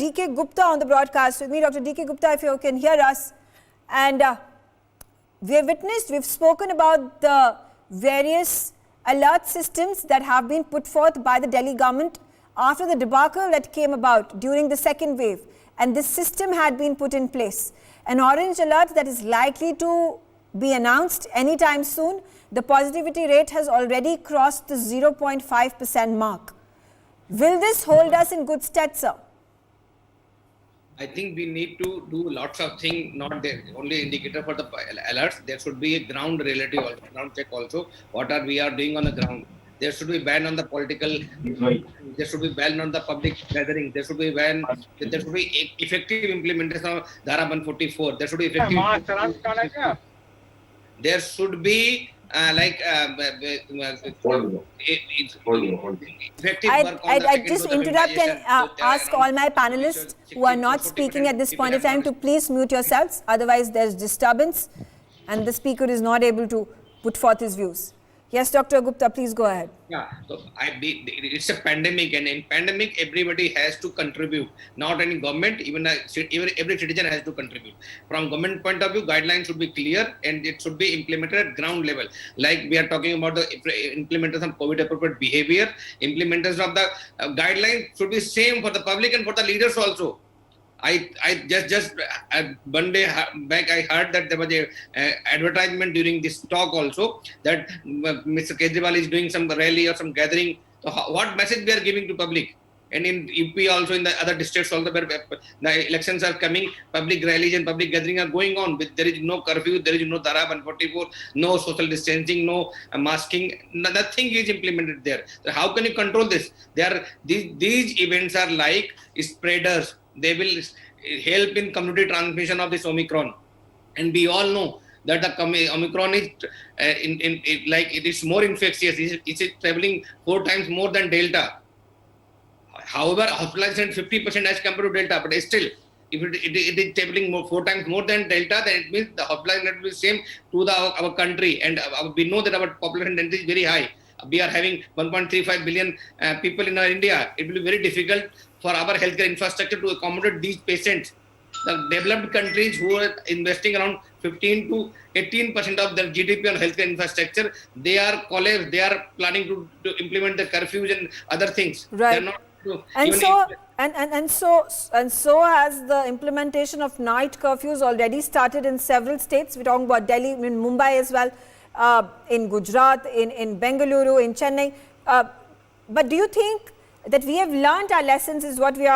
D.K. Gupta on the broadcast with me. Dr. D.K. Gupta, if you can hear us. And we've spoken about the various alert systems that have been put forth by the Delhi government after the debacle that came about during the second wave. And this system had been put in place. An orange alert that is likely to be announced anytime soon. The positivity rate has already crossed the 0.5% mark. Will this hold us in good stead, sir? I think we need to do lots of things, not the only indicator for the alerts. There should be a ground relative also, ground check also. What are we are doing on the ground? There should be ban on the political. There should be ban on the public gathering. There should be ban. There should be effective implementation of Dhara 144. There should be effective. There should be I just interrupt and ask all my panelists who are not speaking at this point of time to please mute yourselves. Otherwise, there's disturbance and the speaker is not able to put forth his views. Yes, Dr. Gupta, please go ahead. Yeah, so it's a pandemic, and in pandemic, everybody has to contribute. Not any government, even every citizen has to contribute. From government point of view, guidelines should be clear and it should be implemented at ground level. Like we are talking about the implementation of COVID-appropriate behavior, implementation of the guidelines should be same for the public and for the leaders also. I just one day back I heard that there was a advertisement during this talk also that Mr. Kejriwal is doing some rally or some gathering. So what message we are giving to public? And in UP also, in the other districts also where the elections are coming, public rallies and public gathering are going on. There is no curfew, there is no Dhara 144, no social distancing, no masking, nothing is implemented there. So how can you control this? These events are like spreaders. They will help in community transmission of this Omicron. And we all know that the Omicron is it is more infectious. It is traveling 4 times more than Delta. However, hospitalization 50% as compared to Delta, but still, if it is traveling 4 times more than Delta, then it means the hospitalization will be same to our country. And we know that our population density is very high. We are having 1.35 billion people in India. It will be very difficult for our healthcare infrastructure to accommodate these patients. The developed countries who are investing around 15 to 18% of their GDP on healthcare infrastructure, they are collapsed. They are planning to implement the curfews and other things. Right. And so has the implementation of night curfews already started in several states. We're talking about Delhi, in Mumbai as well, in Gujarat, in Bengaluru, in Chennai. But do you think that we have learned our lessons is what we are